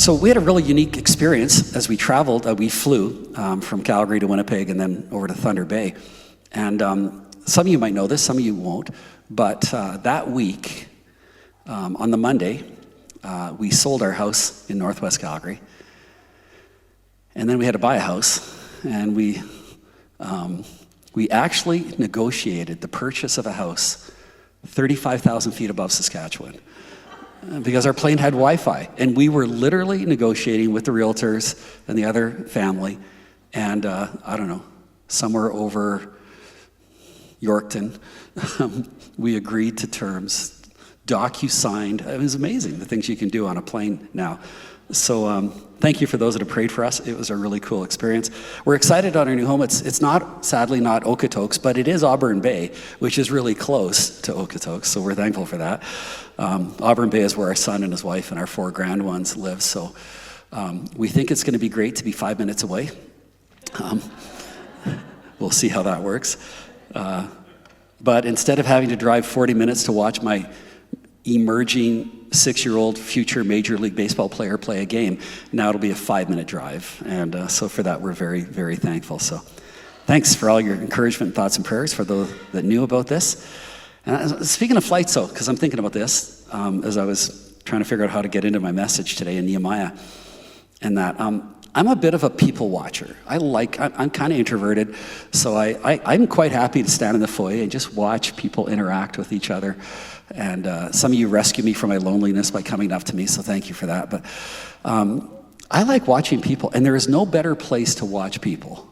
So we had a really unique experience as we traveled. We flew from Calgary to Winnipeg and then over to Thunder Bay. And some of you might know this, some of you won't. But that week, on the Monday, we sold our house in Northwest Calgary. And then we had to buy a house. And we actually negotiated the purchase of a house 35,000 feet above Saskatchewan because our plane had Wi-Fi. And we were literally negotiating with the realtors and the other family. And I don't know, somewhere over Yorkton, we agreed to terms, docu-signed. It was amazing, the things you can do on a plane now. So thank you for those that have prayed for us. It was a really cool experience. We're excited on our new home. It's not, sadly, not Okotoks, but it is Auburn Bay, which is really close to Okotoks, so we're thankful for that. Auburn Bay is where our son and his wife and our 4 grand ones live, so we think it's going to be great to be 5 minutes away. We'll see how that works. But instead of having to drive 40 minutes to watch my emerging 6-year-old future Major League Baseball player play a game, now it'll be a 5-minute drive. And so for that, we're very, very thankful. So thanks for all your encouragement, thoughts, and prayers for those that knew about this. And speaking of flights, though, because I'm thinking about this as I was trying to figure out how to get into my message today in Nehemiah, and that I'm a bit of a people watcher. I'm kind of introverted, so I'm quite happy to stand in the foyer and just watch people interact with each other. And some of you rescue me from my loneliness by coming up to me, so thank you for that. But I like watching people, and there is no better place to watch people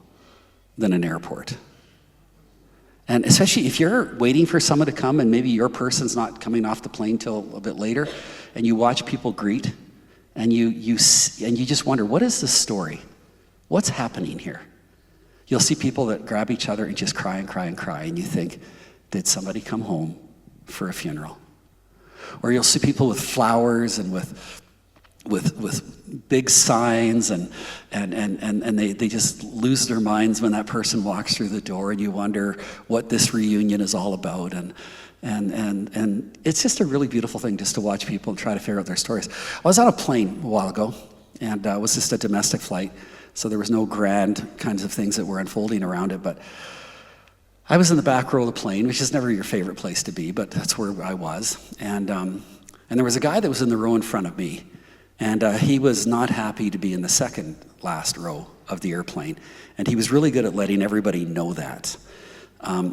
than an airport. And especially if you're waiting for someone to come and maybe your person's not coming off the plane till a bit later, and you watch people greet, and you just wonder, what is the story? What's happening here? You'll see people that grab each other and just cry and cry and cry, and you think, did somebody come home for a funeral? Or you'll see people with flowers and with big signs, and they just lose their minds when that person walks through the door, and you wonder what this reunion is all about. And it's just a really beautiful thing just to watch people and try to figure out their stories. I was on a plane a while ago, and it was just a domestic flight, so there was no grand kinds of things that were unfolding around it, but I was in the back row of the plane, which is never your favorite place to be, but that's where I was. And there was a guy that was in the row in front of me, and he was not happy to be in the second last row of the airplane, and he was really good at letting everybody know that.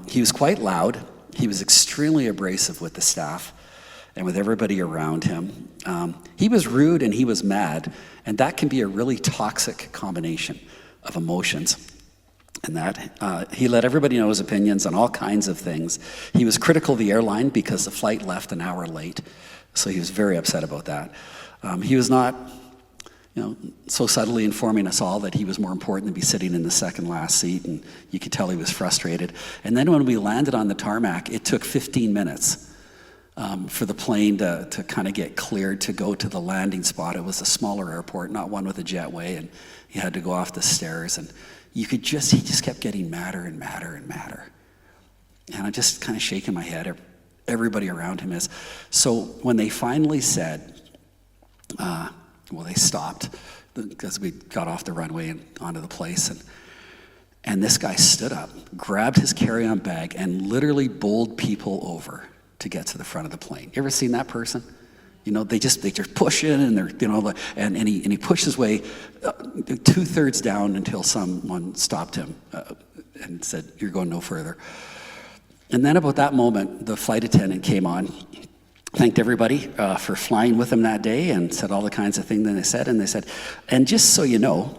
He was quite loud. He was extremely abrasive with the staff and with everybody around him. He was rude and he was mad, and that can be a really toxic combination of emotions. And that he let everybody know his opinions on all kinds of things. He was critical of the airline because the flight left an hour late, so he was very upset about that. He was not, so subtly informing us all that he was more important than be sitting in the second last seat, and you could tell he was frustrated. And then when we landed on the tarmac, it took 15 minutes for the plane to kind of get cleared to go to the landing spot. It was a smaller airport, not one with a jetway, and he had to go off the stairs, and he just kept getting madder and madder and madder. And I'm just kind of shaking my head. Everybody around him is. So when they finally said, they stopped because we got off the runway and onto the place, and this guy stood up, grabbed his carry-on bag, and literally bowled people over to get to the front of the plane. You ever seen that person? They just push in, and they're, and he pushed his way 2/3 down until someone stopped him and said, "You're going no further." And then about that moment, the flight attendant came on, thanked everybody for flying with him that day, and said all the kinds of things that they said. And they said, and just so you know,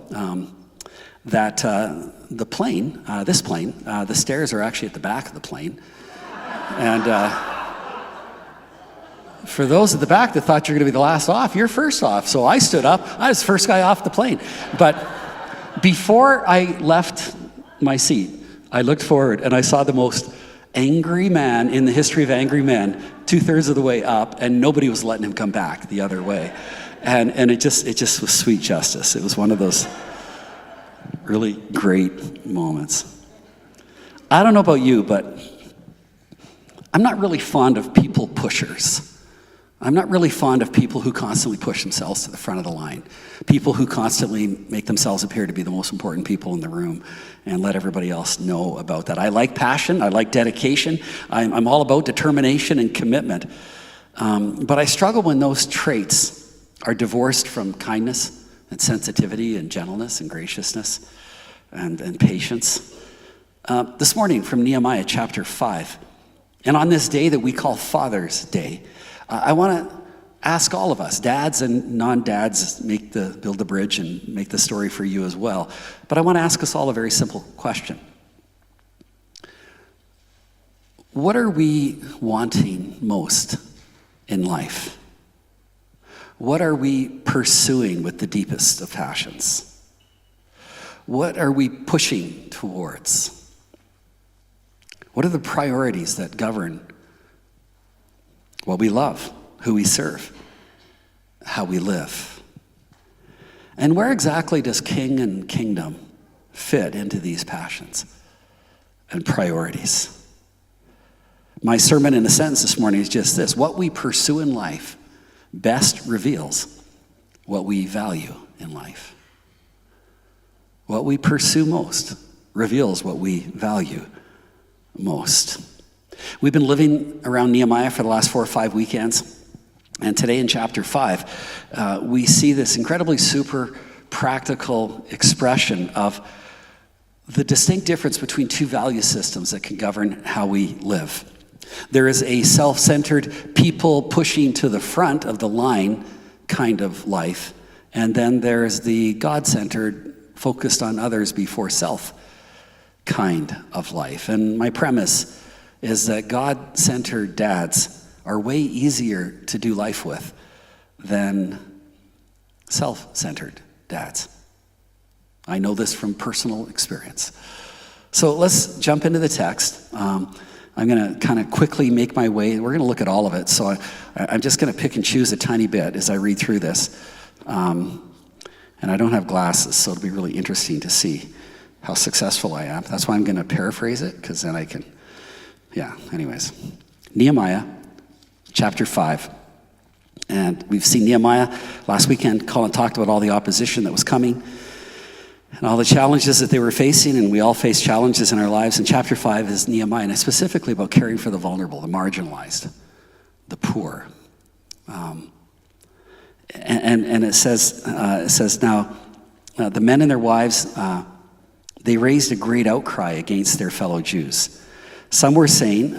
that the plane, the stairs are actually at the back of the plane. And for those at the back that thought you're going to be the last off, you're first off. So I stood up. I was the first guy off the plane. But before I left my seat, I looked forward and I saw the most angry man in the history of angry men, 2/3 of the way up, and nobody was letting him come back the other way. And it just was sweet justice. It was one of those really great moments. I don't know about you, but I'm not really fond of people pushers. I'm not really fond of people who constantly push themselves to the front of the line, people who constantly make themselves appear to be the most important people in the room and let everybody else know about that. I like passion, I like dedication, I'm all about determination and commitment. But I struggle when those traits are divorced from kindness and sensitivity and gentleness and graciousness and patience. This morning from Nehemiah chapter 5, and on this day that we call Father's Day, I want to ask all of us, dads and non-dads, build the bridge and make the story for you as well. But I want to ask us all a very simple question. What are we wanting most in life? What are we pursuing with the deepest of passions? What are we pushing towards? What are the priorities that govern what we love, who we serve, how we live? And where exactly does king and kingdom fit into these passions and priorities? My sermon in a sentence this morning is just this: what we pursue in life best reveals what we value in life. What we pursue most reveals what we value most. We've been living around Nehemiah for the last 4 or 5 weekends, and today in chapter 5, we see this incredibly super practical expression of the distinct difference between two value systems that can govern how we live. There is a self-centered, people pushing to the front of the line kind of life, and then there's the God-centered, focused on others before self kind of life. And my premise is that God-centered dads are way easier to do life with than self-centered dads. I know this from personal experience. So let's jump into the text. I'm going to kind of quickly make my way. We're going to look at all of it. So I'm just going to pick and choose a tiny bit as I read through this. And I don't have glasses, so it'll be really interesting to see how successful I am. That's why I'm going to paraphrase it, because then I can, anyways. Nehemiah, chapter 5. And we've seen Nehemiah. Last weekend, Colin talked about all the opposition that was coming and all the challenges that they were facing, and we all face challenges in our lives. And chapter 5 is Nehemiah, and it's specifically about caring for the vulnerable, the marginalized, the poor. And it says now, the men and their wives, they raised a great outcry against their fellow Jews. Some were saying,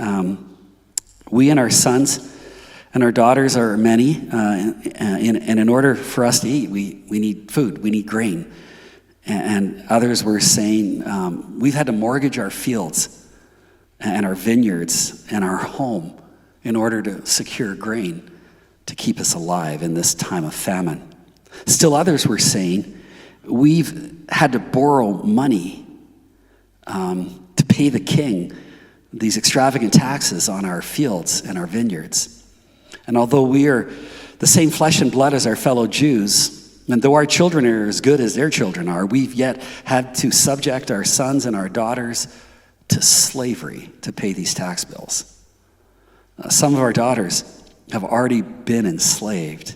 we and our sons and our daughters are many, and in order for us to eat, we need food, we need grain. And others were saying, we've had to mortgage our fields and our vineyards and our home in order to secure grain to keep us alive in this time of famine. Still others were saying, we've had to borrow money to pay the king these extravagant taxes on our fields and our vineyards. And although we are the same flesh and blood as our fellow Jews, and though our children are as good as their children are, we've yet had to subject our sons and our daughters to slavery to pay these tax bills. Some of our daughters have already been enslaved,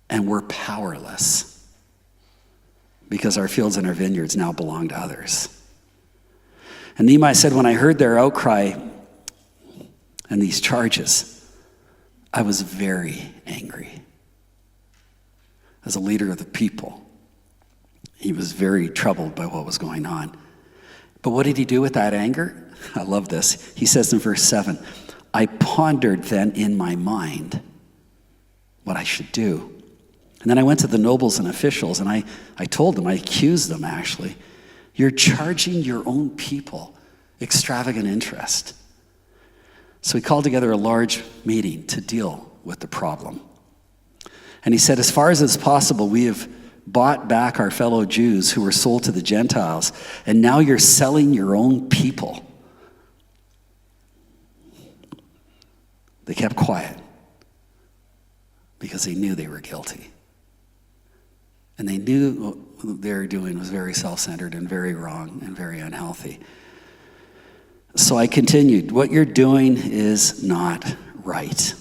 and we're powerless because our fields and our vineyards now belong to others. And Nehemiah said, when I heard their outcry and these charges, I was very angry. As a leader of the people, he was very troubled by what was going on. But what did he do with that anger? I love this. He says in verse 7, I pondered then in my mind what I should do. And then I went to the nobles and officials, and I told them, I accused them actually, you're charging your own people extravagant interest. So he called together a large meeting to deal with the problem. And he said, as far as it's possible, we have bought back our fellow Jews who were sold to the Gentiles, and now you're selling your own people. They kept quiet because they knew they were guilty. And they knew what they were doing was very self-centered and very wrong and very unhealthy. So I continued, what you're doing is not right.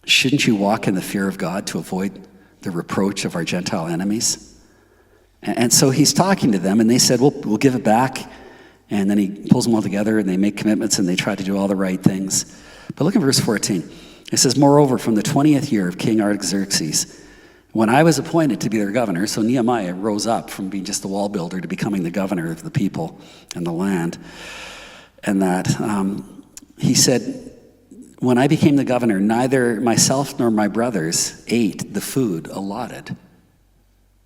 Shouldn't you walk in the fear of God to avoid the reproach of our Gentile enemies? And so he's talking to them, and they said, we'll give it back. And then he pulls them all together, and they make commitments, and they try to do all the right things. But look at verse 14. It says, moreover, from the 20th year of King Artaxerxes, when I was appointed to be their governor, so Nehemiah rose up from being just the wall builder to becoming the governor of the people and the land. And that he said, when I became the governor, neither myself nor my brothers ate the food allotted,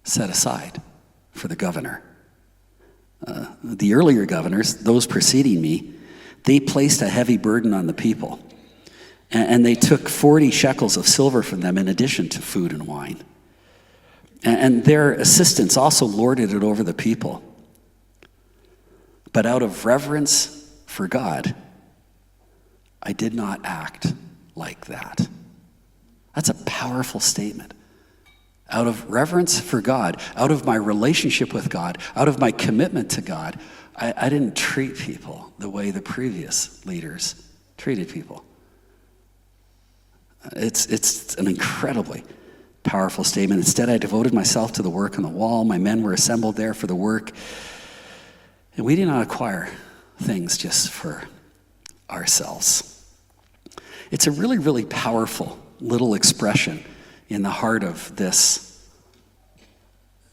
set aside for the governor. The earlier governors, those preceding me, they placed a heavy burden on the people. And they took 40 shekels of silver from them in addition to food and wine. And their assistants also lorded it over the people. But out of reverence for God, I did not act like that. That's a powerful statement. Out of reverence for God, out of my relationship with God, out of my commitment to God, I didn't treat people the way the previous leaders treated people. It's an incredibly powerful statement. Instead, I devoted myself to the work on the wall. My men were assembled there for the work. And we did not acquire things just for ourselves. It's a really, really powerful little expression in the heart of this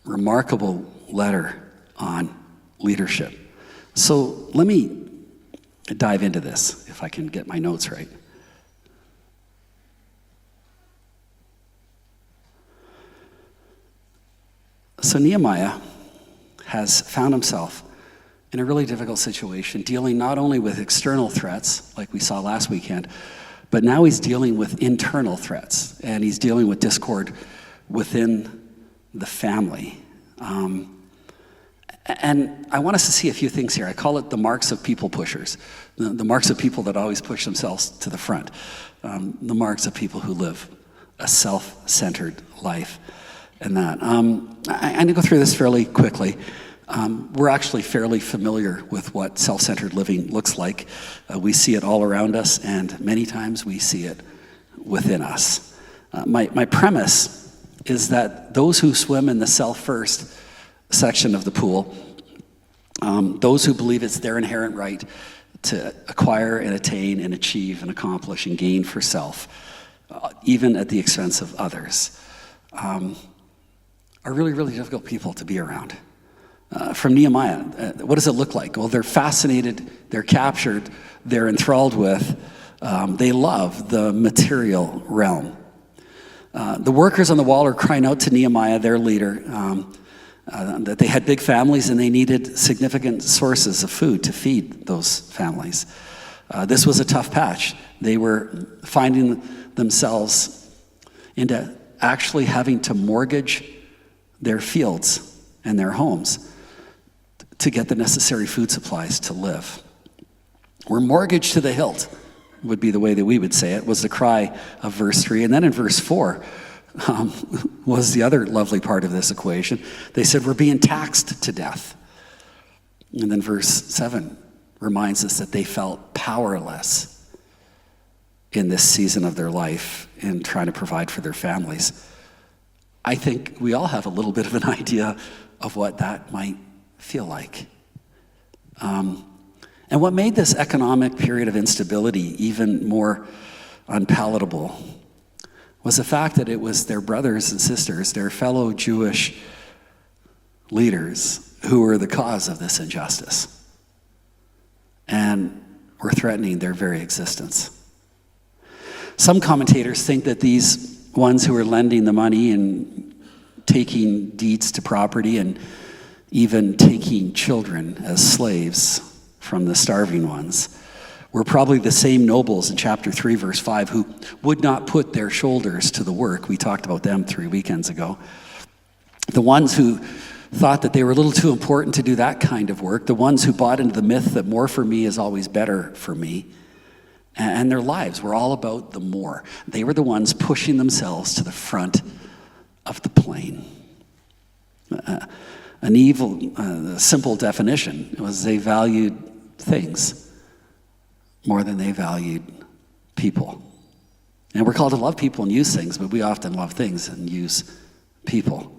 remarkable letter on leadership. So let me dive into this, if I can get my notes right. So Nehemiah has found himself in a really difficult situation, dealing not only with external threats, like we saw last weekend, but now he's dealing with internal threats, and he's dealing with discord within the family. And I want us to see a few things here. I call it the marks of people pushers, the marks of people that always push themselves to the front, the marks of people who live a self-centered life. And that. I'm going to go through this fairly quickly. We're actually fairly familiar with what self-centered living looks like. We see it all around us, and many times we see it within us. My premise is that those who swim in the self-first section of the pool, those who believe it's their inherent right to acquire and attain and achieve and accomplish and gain for self, even at the expense of others, are really, really difficult people to be around. From Nehemiah, what does it look like? Well, they're fascinated, they're captured, they're enthralled with, they love the material realm. The workers on the wall are crying out to Nehemiah, their leader, that they had big families and they needed significant sources of food to feed those families. This was a tough patch. They were finding themselves into actually having to mortgage their fields and their homes to get the necessary food supplies to live. We're mortgaged to the hilt, would be the way that we would say it, was the cry of verse 3. And then in verse 4 was the other lovely part of this equation. They said, we're being taxed to death. And then verse 7 reminds us that they felt powerless in this season of their life in trying to provide for their families. I think we all have a little bit of an idea of what that might feel like. And what made this economic period of instability even more unpalatable was the fact that it was their brothers and sisters, their fellow Jewish leaders, who were the cause of this injustice and were threatening their very existence. Some commentators think that these ones who are lending the money and taking deeds to property and even taking children as slaves from the starving ones were probably the same nobles in chapter 3, verse 5, who would not put their shoulders to the work. We talked about them 3 weekends ago. The ones who thought that they were a little too important to do that kind of work, the ones who bought into the myth that more for me is always better for me, and their lives were all about the more. They were the ones pushing themselves to the front of the plane. An evil, simple definition was they valued things more than they valued people. And we're called to love people and use things, but we often love things and use people.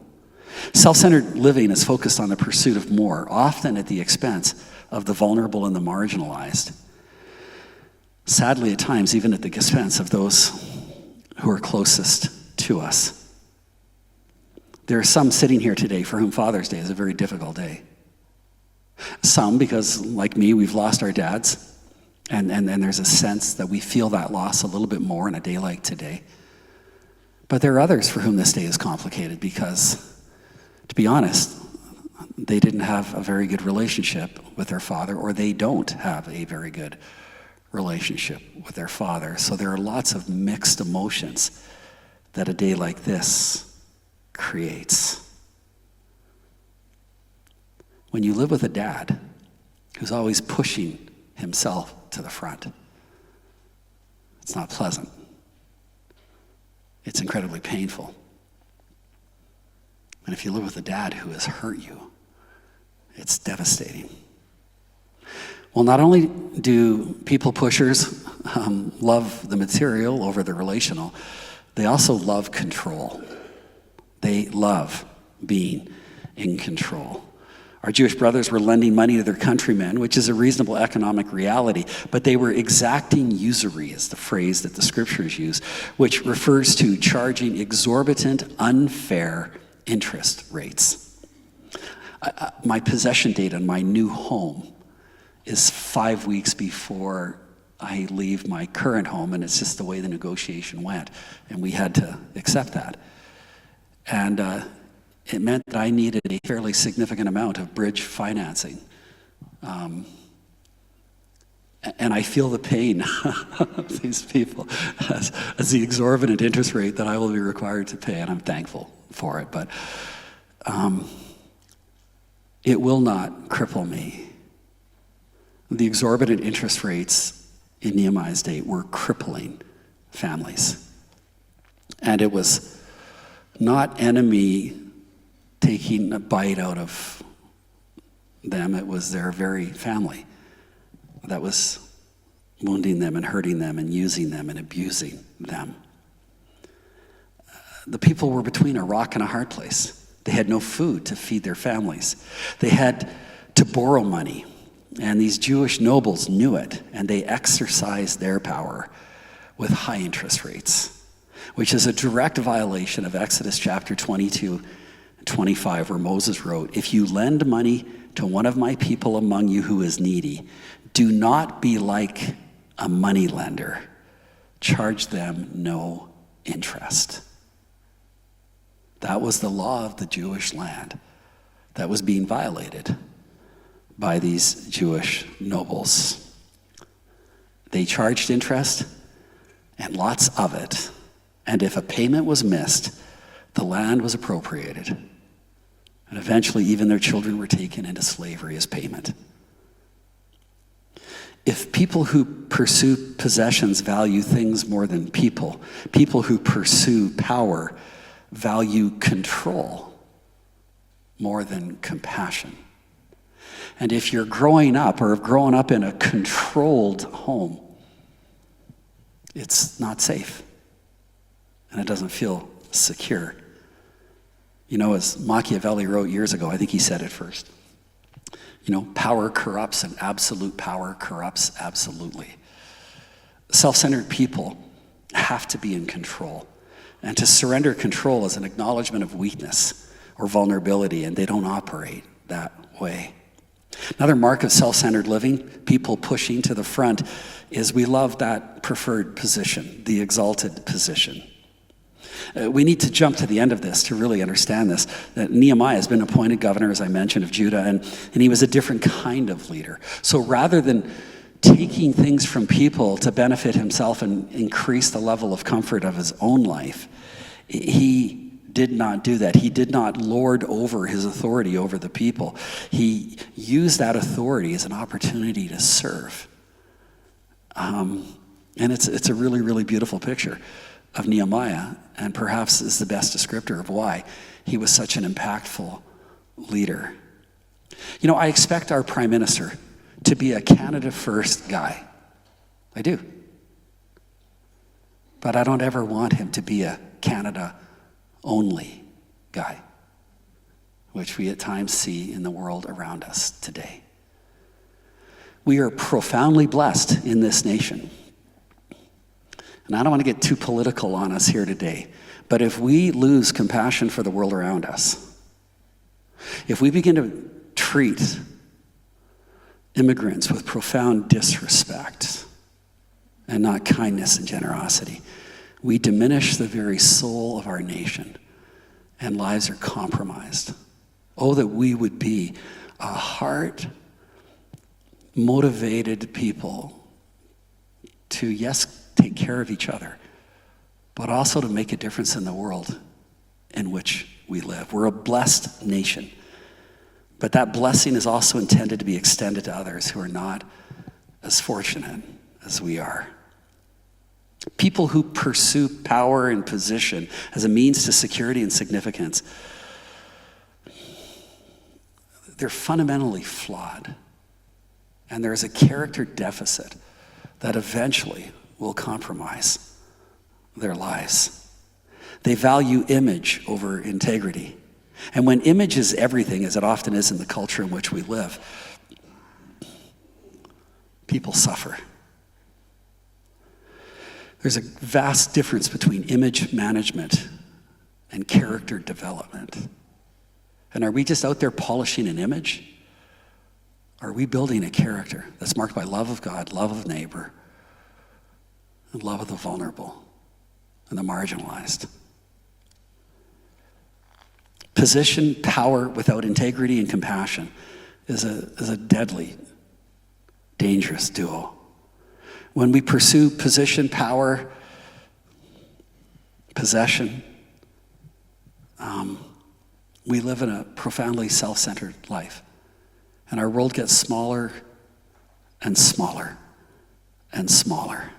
Self-centered living is focused on the pursuit of more, often at the expense of the vulnerable and the marginalized. Sadly, at times, even at the expense of those who are closest to us. There are some sitting here today for whom Father's Day is a very difficult day. Some, because like me, we've lost our dads, and there's a sense that we feel that loss a little bit more in a day like today. But there are others for whom this day is complicated because, to be honest, they didn't have a very good relationship with their father, or they don't have a very good relationship with their father. So there are lots of mixed emotions that a day like this creates. When you live with a dad who's always pushing himself to the front, it's not pleasant. It's incredibly painful. And if you live with a dad who has hurt you, it's devastating. Well, not only do people pushers love the material over the relational, they also love control. They love being in control. Our Jewish brothers were lending money to their countrymen, which is a reasonable economic reality, but they were exacting usury, is the phrase that the scriptures use, which refers to charging exorbitant, unfair interest rates. My possession date on my new home is 5 weeks before I leave my current home, and it's just the way the negotiation went, and we had to accept that. And it meant that I needed a fairly significant amount of bridge financing. And I feel the pain of these people as the exorbitant interest rate that I will be required to pay, and I'm thankful for it. But it will not cripple me. The exorbitant interest rates in Nehemiah's day were crippling families. And it was not enemy taking a bite out of them, it was their very family that was wounding them and hurting them and using them and abusing them. The people were between a rock and a hard place. They had no food to feed their families. They had to borrow money, and these Jewish nobles knew it, and they exercised their power with high interest rates, which is a direct violation of Exodus chapter 22-25, where Moses wrote, "If you lend money to one of my people among you who is needy, do not be like a money lender. Charge them no interest." That was the law of the Jewish land that was being violated by these Jewish nobles. They charged interest, and lots of it. And if a payment was missed, the land was appropriated. And eventually, even their children were taken into slavery as payment. If people who pursue possessions value things more than people who pursue power value control more than compassion. And if you're growing up or have grown up in a controlled home, it's not safe. And it doesn't feel secure. You know, as Machiavelli wrote years ago, I think he said it first, power corrupts and absolute power corrupts absolutely. Self-centered people have to be in control. And to surrender control is an acknowledgement of weakness or vulnerability, and they don't operate that way. Another mark of self-centered living, people pushing to the front, is we love that preferred position, the exalted position. We need to jump to the end of this to really understand this, that Nehemiah has been appointed governor, as I mentioned, of Judah, and he was a different kind of leader. So rather than taking things from people to benefit himself and increase the level of comfort of his own life, he did not do that. He did not lord over his authority over the people. He used that authority as an opportunity to serve. And it's a really, really beautiful picture of Nehemiah, and perhaps is the best descriptor of why he was such an impactful leader. I expect our prime minister to be a Canada First guy. I do. But I don't ever want him to be a Canada-only guy, which we at times see in the world around us today. We are profoundly blessed in this nation. And I don't want to get too political on us here today, but if we lose compassion for the world around us, if we begin to treat immigrants with profound disrespect and not kindness and generosity, we diminish the very soul of our nation, and lives are compromised. Oh, that we would be a heart-motivated people to, yes, take care of each other, but also to make a difference in the world in which we live. We're a blessed nation, but that blessing is also intended to be extended to others who are not as fortunate as we are. People who pursue power and position as a means to security and significance, they're fundamentally flawed. And there is a character deficit that eventually will compromise their lives. They value image over integrity. And when image is everything, as it often is in the culture in which we live, people suffer. There's a vast difference between image management and character development. And are we just out there polishing an image? Are we building a character that's marked by love of God, love of neighbor, and love of the vulnerable and the marginalized? Position, power without integrity and compassion is a deadly, dangerous duo. When we pursue position, power, possession, we live in a profoundly self-centered life. And our world gets smaller and smaller and smaller.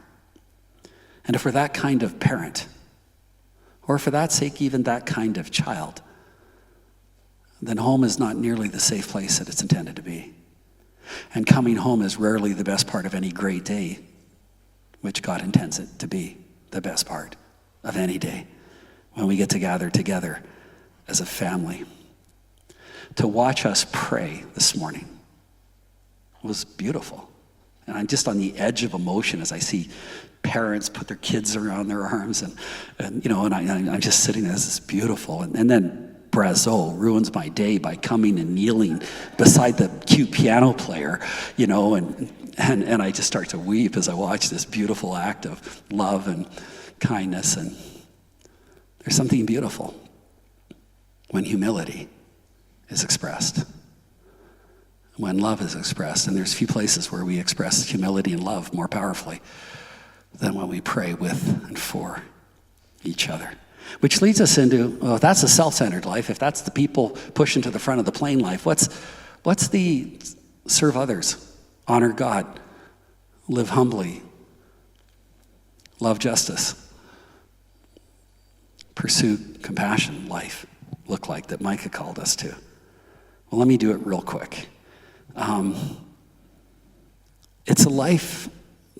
And if we're that kind of parent, or for that sake, even that kind of child, then home is not nearly the safe place that it's intended to be. And coming home is rarely the best part of any great day, which God intends it to be the best part of any day, when we get to gather together as a family. To watch us pray this morning was beautiful. And I'm just on the edge of emotion as I see parents put their kids around their arms, and I'm just sitting there, this is beautiful. And then Brazo ruins my day by coming and kneeling beside the cute piano player, and I just start to weep as I watch this beautiful act of love and kindness. And there's something beautiful when humility is expressed, when love is expressed. And there's few places where we express humility and love more powerfully than when we pray with and for each other. Which leads us into, well, if that's a self-centered life, if that's the people pushing to the front of the plane life, what's the serve others, honor God, live humbly, love justice, pursue compassion life look like that Micah called us to? Well, let me do it real quick. It's a life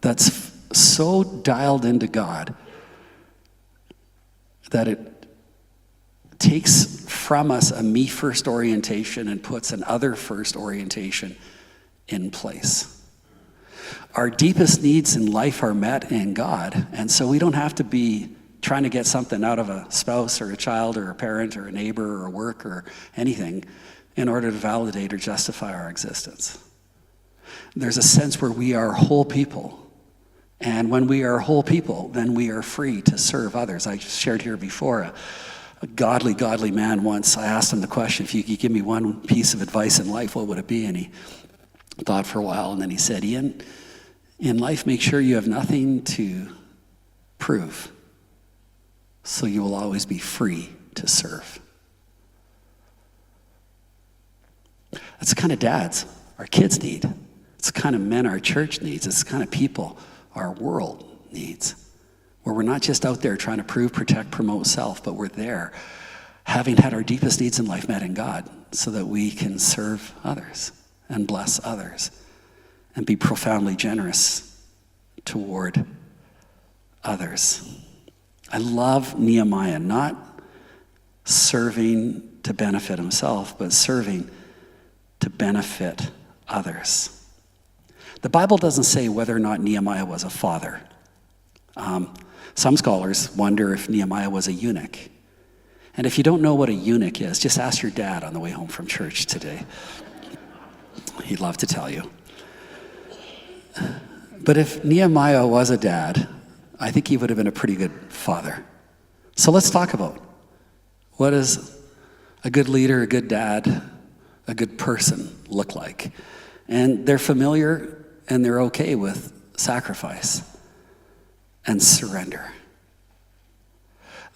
that's so dialed into God that it takes from us a me-first orientation and puts an other-first orientation in place. Our deepest needs in life are met in God, and so we don't have to be trying to get something out of a spouse or a child or a parent or a neighbor or work or anything in order to validate or justify our existence. There's a sense where we are whole people. And when we are whole people, then we are free to serve others. I shared here before, a godly man once, I asked him the question, if you could give me one piece of advice in life, what would it be? And he thought for a while, and then he said, Ian, in life, make sure you have nothing to prove, so you will always be free to serve. That's the kind of dads our kids need. It's the kind of men our church needs. It's the kind of people our world needs, where we're not just out there trying to prove, protect, promote self, but we're there having had our deepest needs in life met in God so that we can serve others and bless others and be profoundly generous toward others. I love Nehemiah, not serving to benefit himself, but serving to benefit others. The Bible doesn't say whether or not Nehemiah was a father. Some scholars wonder if Nehemiah was a eunuch. And if you don't know what a eunuch is, just ask your dad on the way home from church today. He'd love to tell you. But if Nehemiah was a dad, I think he would have been a pretty good father. So let's talk about what does a good leader, a good dad, a good person look like. And they're familiar and they're okay with sacrifice and surrender.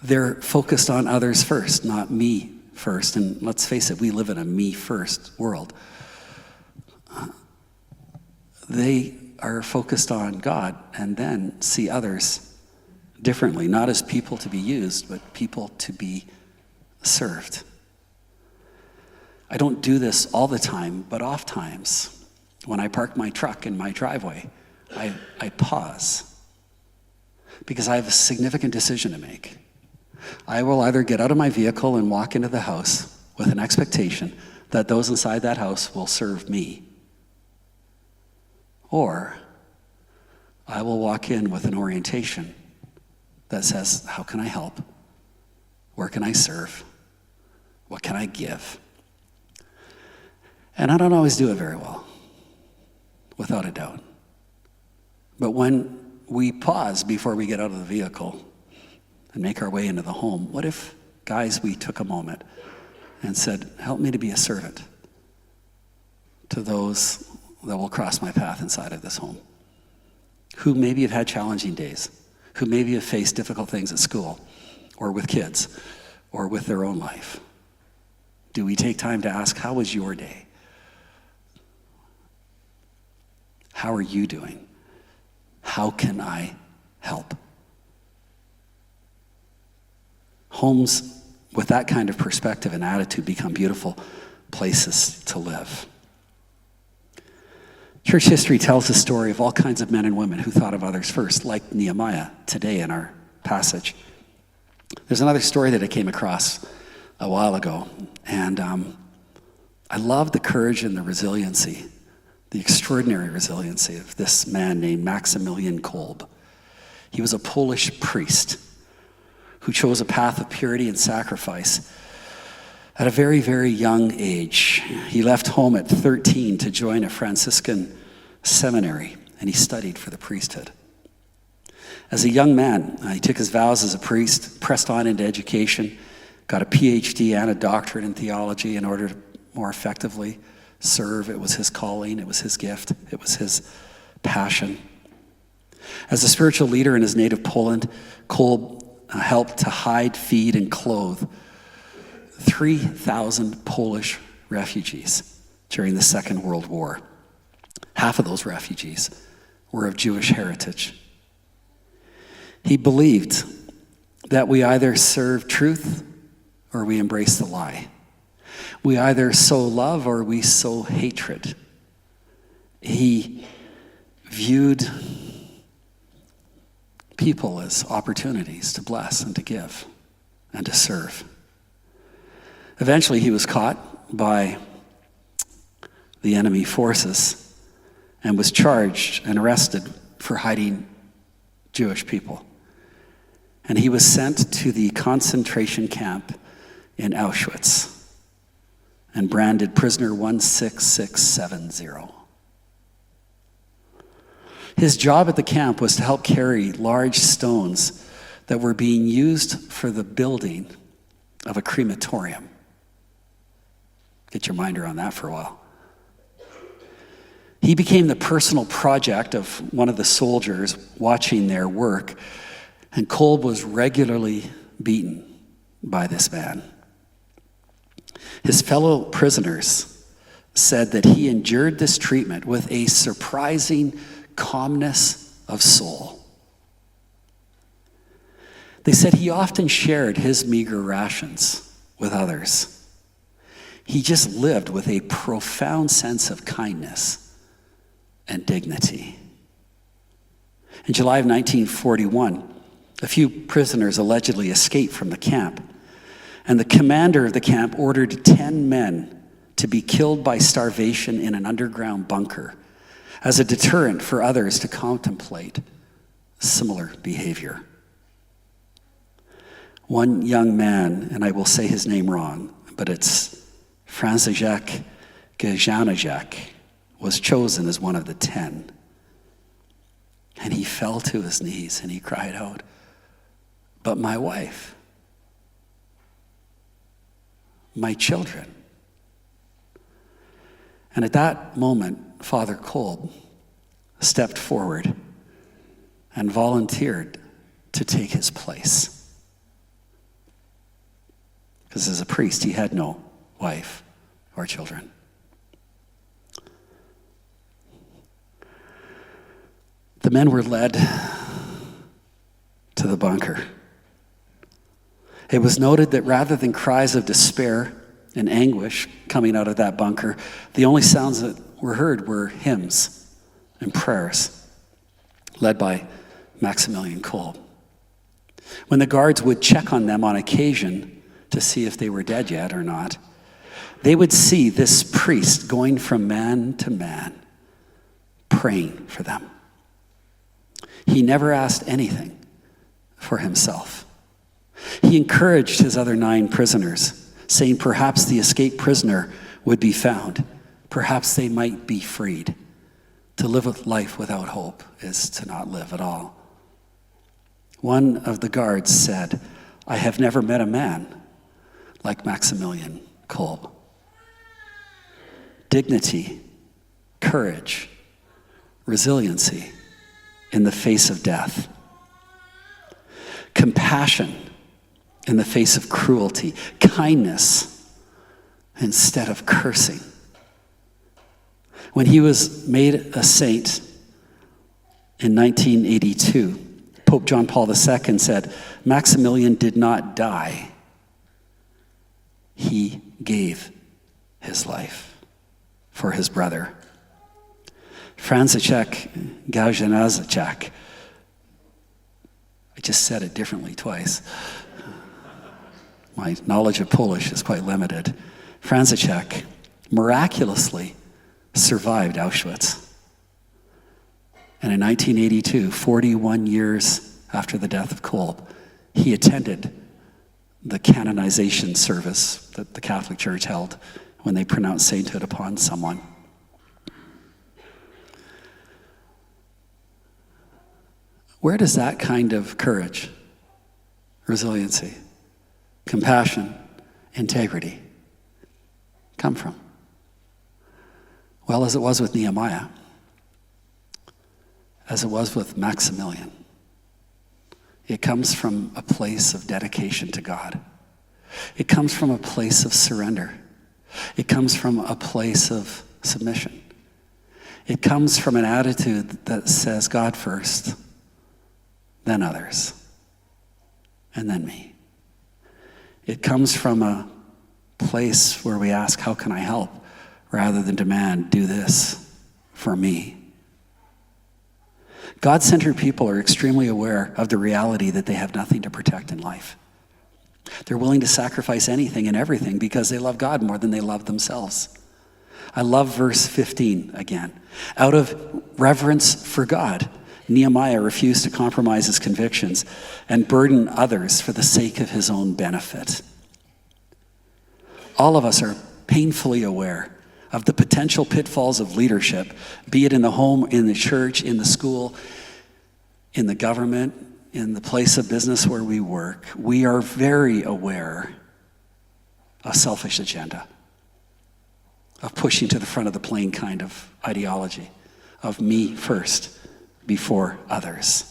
They're focused on others first, not me first. And let's face it, we live in a me first world. They are focused on God and then see others differently, not as people to be used, but people to be served. I don't do this all the time, but oft times when I park my truck in my driveway, I pause because I have a significant decision to make. I will either get out of my vehicle and walk into the house with an expectation that those inside that house will serve me, or I will walk in with an orientation that says, how can I help? Where can I serve? What can I give? And I don't always do it very well, without a doubt. But when we pause before we get out of the vehicle and make our way into the home, what if, guys, we took a moment and said, help me to be a servant to those that will cross my path inside of this home, who maybe have had challenging days, who maybe have faced difficult things at school or with kids or with their own life. Do we take time to ask, how was your day? How are you doing? How can I help? Homes with that kind of perspective and attitude become beautiful places to live. Church history tells the story of all kinds of men and women who thought of others first, like Nehemiah today in our passage. There's another story that I came across a while ago, and I love the courage and the resiliency, the extraordinary resiliency of this man named Maximilian Kolb. He was a Polish priest who chose a path of purity and sacrifice at a very, very young age. He left home at 13 to join a Franciscan seminary, and he studied for the priesthood. As a young man, he took his vows as a priest, pressed on into education, got a PhD and a doctorate in theology in order to more effectively serve. It was his calling, it was his gift, it was his passion. As a spiritual leader in his native Poland, Kolb helped to hide, feed, and clothe 3,000 Polish refugees during the Second World War. Half of those refugees were of Jewish heritage. He believed that we either serve truth or we embrace the lie. We either sow love or we sow hatred. He viewed people as opportunities to bless and to give and to serve. Eventually, he was caught by the enemy forces and was charged and arrested for hiding Jewish people. And he was sent to the concentration camp in Auschwitz and branded prisoner 16670. His job at the camp was to help carry large stones that were being used for the building of a crematorium. Get your mind around that for a while. He became the personal project of one of the soldiers watching their work, and Kolb was regularly beaten by this man. His fellow prisoners said that he endured this treatment with a surprising calmness of soul. They said he often shared his meager rations with others. He just lived with a profound sense of kindness and dignity. In July of 1941, A few prisoners allegedly escaped from the camp, and the commander of the camp ordered 10 men to be killed by starvation in an underground bunker as a deterrent for others to contemplate similar behavior. One young man, and I will say his name wrong, but it's Franciszek Gajanaczek, was chosen as one of the 10. And he fell to his knees and he cried out, "But my wife, my children." And at that moment, Father Kolb stepped forward and volunteered to take his place. Because as a priest, he had no wife or children. The men were led to the bunker. It was noted that rather than cries of despair and anguish coming out of that bunker, the only sounds that were heard were hymns and prayers led by Maximilian Kolb. When the guards would check on them on occasion to see if they were dead yet or not, they would see this priest going from man to man, praying for them. He never asked anything for himself. He encouraged his other 9 prisoners, saying perhaps the escaped prisoner would be found. Perhaps they might be freed. To live a life without hope is to not live at all. One of the guards said, "I have never met a man like Maximilian Kolb." Dignity, courage, resiliency in the face of death. Compassion in the face of cruelty. Kindness instead of cursing. When he was made a saint in 1982, Pope John Paul II said, "Maximilian did not die. He gave his life for his brother." Franciszek Gajanaczek, I just said it differently twice. My knowledge of Polish is quite limited. Franciszek miraculously survived Auschwitz. And in 1982, 41 years after the death of Kolb, he attended the canonization service that the Catholic Church held when they pronounced sainthood upon someone. Where does that kind of courage, resiliency, compassion, integrity come from? Well, as it was with Nehemiah, as it was with Maximilian, it comes from a place of dedication to God. It comes from a place of surrender. It comes from a place of submission. It comes from an attitude that says, God first, then others, and then me. It comes from a place where we ask, how can I help? Rather than demand, do this for me. God-centered people are extremely aware of the reality that they have nothing to protect in life. They're willing to sacrifice anything and everything because they love God more than they love themselves. I love verse 15 again. Out of reverence for God, Nehemiah refused to compromise his convictions and burden others for the sake of his own benefit. All of us are painfully aware of the potential pitfalls of leadership, be it in the home, in the church, in the school, in the government, in the place of business where we work. We are very aware of selfish agenda, of pushing to the front of the plane kind of ideology, of me first before others.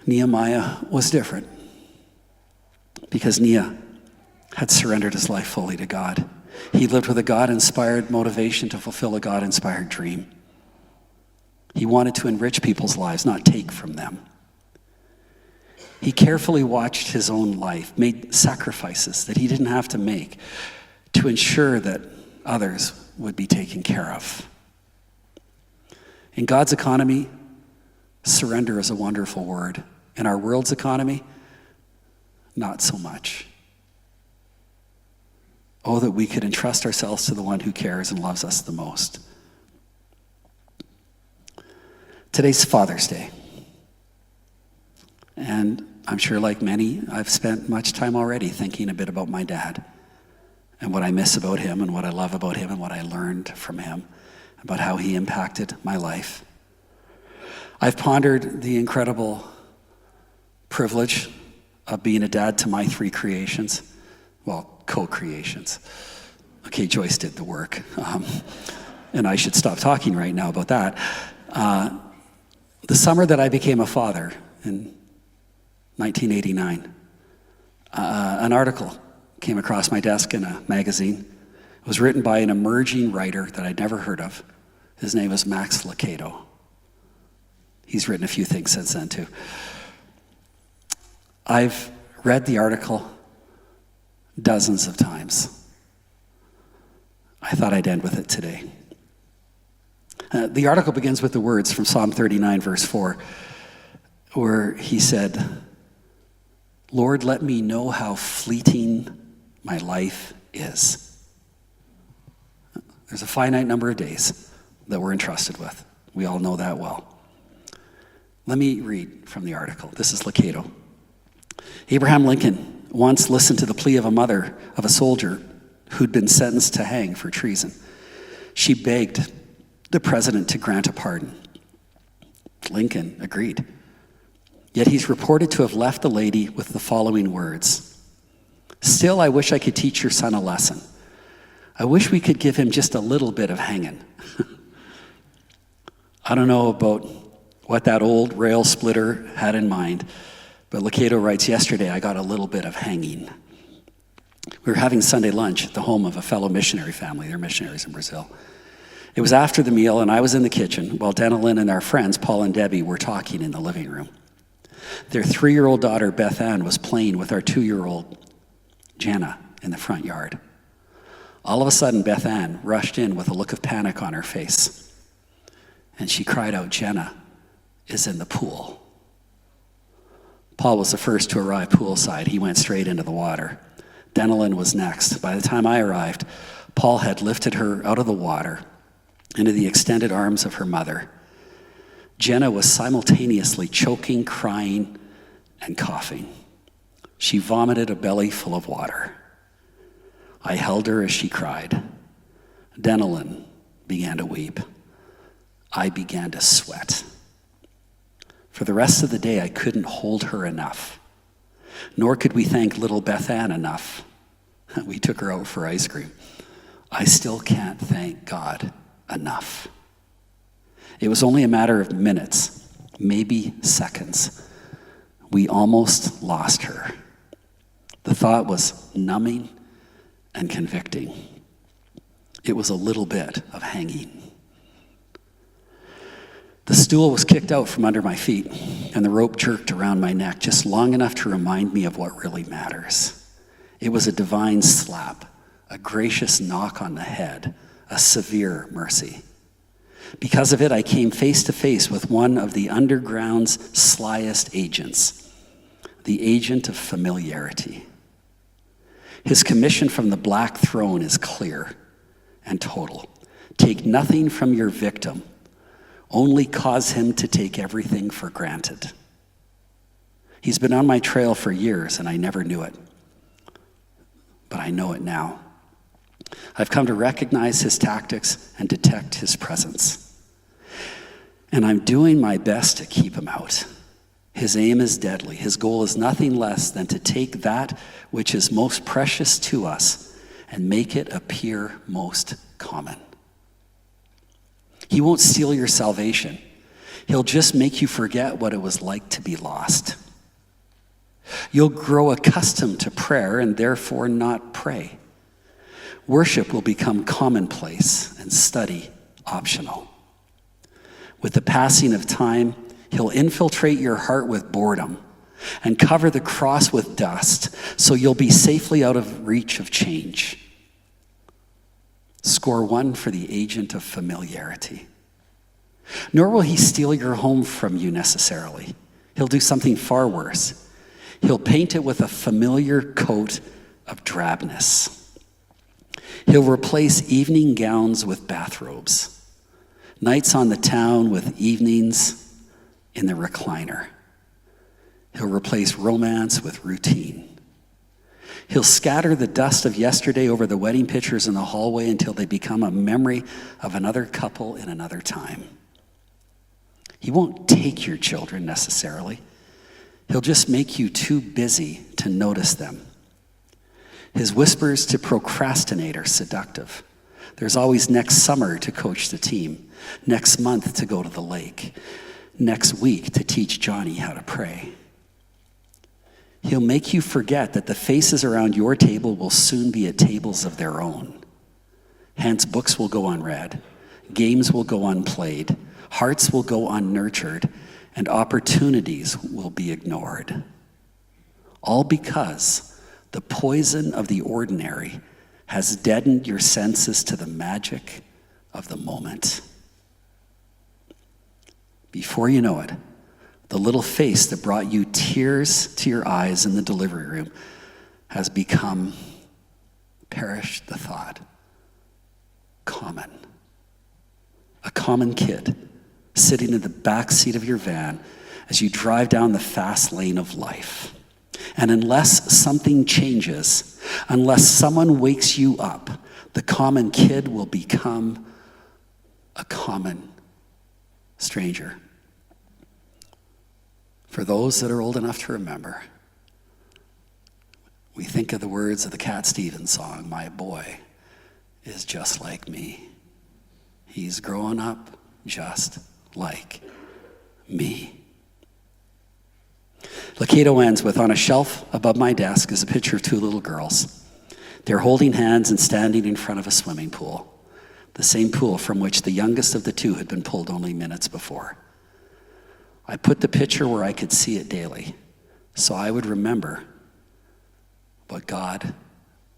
Nehemiah was different because Nehemiah had surrendered his life fully to God. He lived with a God-inspired motivation to fulfill a God-inspired dream. He wanted to enrich people's lives, not take from them. He carefully watched his own life, made sacrifices that he didn't have to make to ensure that others would be taken care of. In God's economy, Surrender is a wonderful word. In our world's economy, not so much. Oh, that we could entrust ourselves to the one who cares and loves us the most. Today's Father's Day. And I'm sure, like many, I've spent much time already thinking a bit about my dad and what I miss about him and what I love about him and what I learned from him, about how he impacted my life. I've pondered the incredible privilege of being a dad to my 3 creations. Well, co-creations. Okay, Joyce did the work. And I should stop talking right now about that. The summer that I became a father in 1989, an article came across my desk in a magazine. It was written by an emerging writer that I'd never heard of. His name is Max Lucado. He's written a few things since then too. I've read the article dozens of times. I thought I'd end with it today. The article begins with the words from Psalm 39, verse 4, where he said, "Lord, let me know how fleeting my life is." There's a finite number of days that we're entrusted with. We all know that well. Let me read from the article. This is Lucado. Abraham Lincoln once listened to the plea of a mother of a soldier who'd been sentenced to hang for treason. She begged the president to grant a pardon. Lincoln agreed. Yet he's reported to have left the lady with the following words: "Still, I wish I could teach your son a lesson. I wish we could give him just a little bit of hanging." I don't know about what that old rail splitter had in mind, but Lucado writes, "Yesterday I got a little bit of hanging." We were having Sunday lunch at the home of a fellow missionary family. They're missionaries in Brazil. It was after the meal, and I was in the kitchen while Denalyn and our friends, Paul and Debbie, were talking in the living room. Their 3-year-old daughter, Beth Ann, was playing with our 2-year-old, Jenna, in the front yard. All of a sudden, Beth Ann rushed in with a look of panic on her face, and she cried out, "Jenna is in the pool." Paul was the first to arrive poolside. He went straight into the water. Denalyn was next. By the time I arrived, Paul had lifted her out of the water into the extended arms of her mother. Jenna was simultaneously choking, crying, and coughing. She vomited a belly full of water. I held her as she cried. Denalyn began to weep. I began to sweat. For the rest of the day, I couldn't hold her enough. Nor could we thank little Beth Ann enough. We took her out for ice cream. I still can't thank God enough. It was only a matter of minutes, maybe seconds. We almost lost her. The thought was numbing and convicting. It was a little bit of hanging. The stool was kicked out from under my feet, and the rope jerked around my neck just long enough to remind me of what really matters. It was a divine slap, a gracious knock on the head, a severe mercy. Because of it, I came face to face with one of the underground's slyest agents, the agent of familiarity. His commission from the Black Throne is clear and total. Take nothing from your victim, only cause him to take everything for granted. He's been on my trail for years, and I never knew it. But I know it now. I've come to recognize his tactics and detect his presence. And I'm doing my best to keep him out. His aim is deadly. His goal is nothing less than to take that which is most precious to us and make it appear most common. He won't steal your salvation. He'll just make you forget what it was like to be lost. You'll grow accustomed to prayer and therefore not pray. Worship will become commonplace and study optional. With the passing of time, he'll infiltrate your heart with boredom and cover the cross with dust so you'll be safely out of reach of change. Score 1 for the agent of familiarity. Nor will he steal your home from you necessarily. He'll do something far worse. He'll paint it with a familiar coat of drabness. He'll replace evening gowns with bathrobes, nights on the town with evenings in the recliner. He'll replace romance with routine. He'll scatter the dust of yesterday over the wedding pictures in the hallway until they become a memory of another couple in another time. He won't take your children necessarily. He'll just make you too busy to notice them. His whispers to procrastinate are seductive. There's always next summer to coach the team, next month to go to the lake, next week to teach Johnny how to pray. He'll make you forget that the faces around your table will soon be at tables of their own. Hence, books will go unread, games will go unplayed, hearts will go unnurtured, and opportunities will be ignored. All because the poison of the ordinary has deadened your senses to the magic of the moment. Before you know it, the little face that brought you tears to your eyes in the delivery room has become, perish the thought, common. A common kid sitting in the back seat of your van as you drive down the fast lane of life. And unless something changes, unless someone wakes you up, the common kid will become a common stranger. For those that are old enough to remember, we think of the words of the Cat Stevens song, "My boy is just like me. He's growing up just like me." Locato ends with, "On a shelf above my desk is a picture of two little girls. They're holding hands and standing in front of a swimming pool, the same pool from which the youngest of the two had been pulled only minutes before. I put the picture where I could see it daily, so I would remember, but God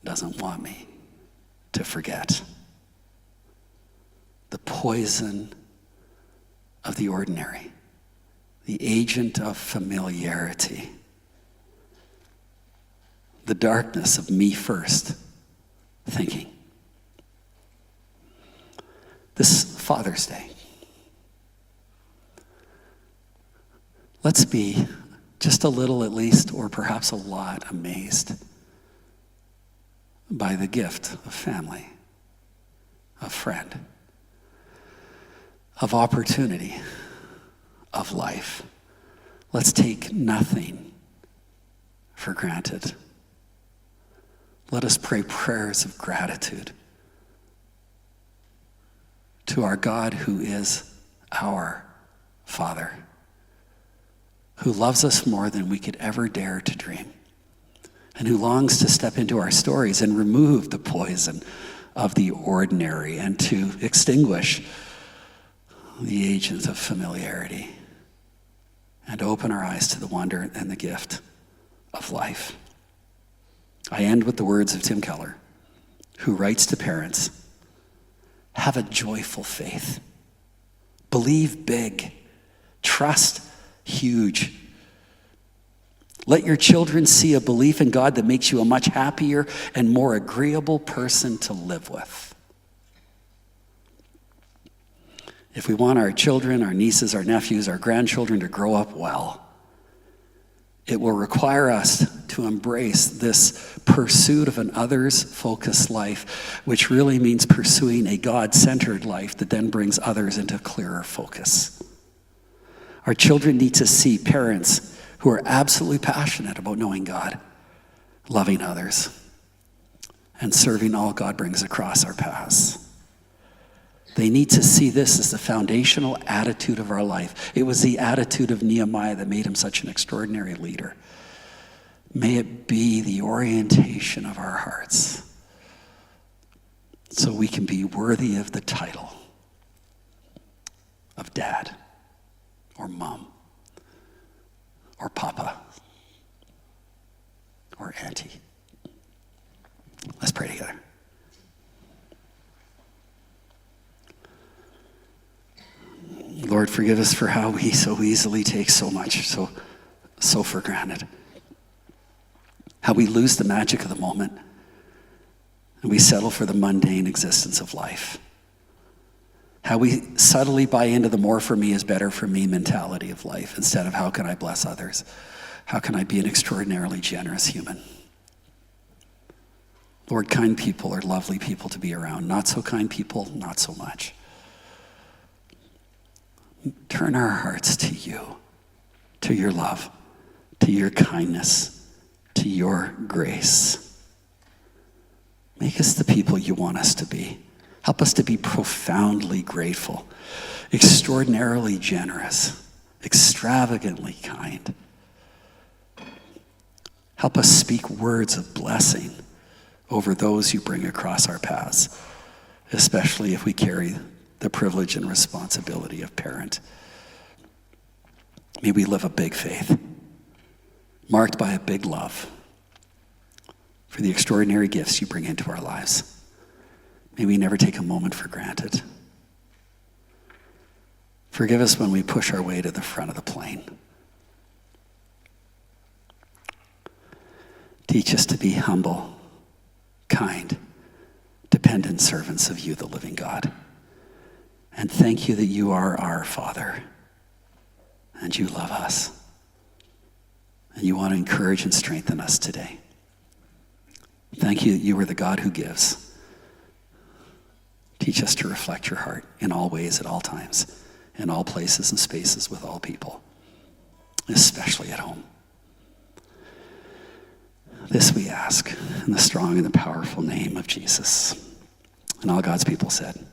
doesn't want me to forget. The poison of the ordinary, the agent of familiarity, the darkness of me first thinking." This Father's Day, let's be just a little at least, or perhaps a lot, amazed by the gift of family, of friend, of opportunity, of life. Let's take nothing for granted. Let us pray prayers of gratitude to our God who is our Father, who loves us more than we could ever dare to dream, and who longs to step into our stories and remove the poison of the ordinary and to extinguish the agents of familiarity and open our eyes to the wonder and the gift of life. I end with the words of Tim Keller, who writes to parents, "Have a joyful faith. Believe big. Trust huge. Let your children see a belief in God that makes you a much happier and more agreeable person to live with." If we want our children, our nieces, our nephews, our grandchildren to grow up well, it will require us to embrace this pursuit of an others-focused life, which really means pursuing a God-centered life that then brings others into clearer focus. Our children need to see parents who are absolutely passionate about knowing God, loving others, and serving all God brings across our paths. They need to see this as the foundational attitude of our life. It was the attitude of Nehemiah that made him such an extraordinary leader. May it be the orientation of our hearts so we can be worthy of the title of dad or mom or papa or auntie. Let's pray together. Lord, forgive us for how we so easily take so much, so for granted. How we lose the magic of the moment and we settle for the mundane existence of life. How we subtly buy into the more for me is better for me mentality of life instead of how can I bless others? How can I be an extraordinarily generous human? Lord, kind people are lovely people to be around. Not so kind people, not so much. Turn our hearts to you, to your love, to your kindness, to your grace. Make us the people you want us to be. Help us to be profoundly grateful, extraordinarily generous, extravagantly kind. Help us speak words of blessing over those you bring across our paths, especially if we carry the privilege and responsibility of parent. May we live a big faith, marked by a big love for the extraordinary gifts you bring into our lives. May we never take a moment for granted. Forgive us when we push our way to the front of the plane. Teach us to be humble, kind, dependent servants of you, the living God. And thank you that you are our Father and you love us. And you want to encourage and strengthen us today. Thank you that you are the God who gives. Teach us to reflect your heart in all ways, at all times, in all places and spaces with all people, especially at home. This we ask in the strong and the powerful name of Jesus. And all God's people said,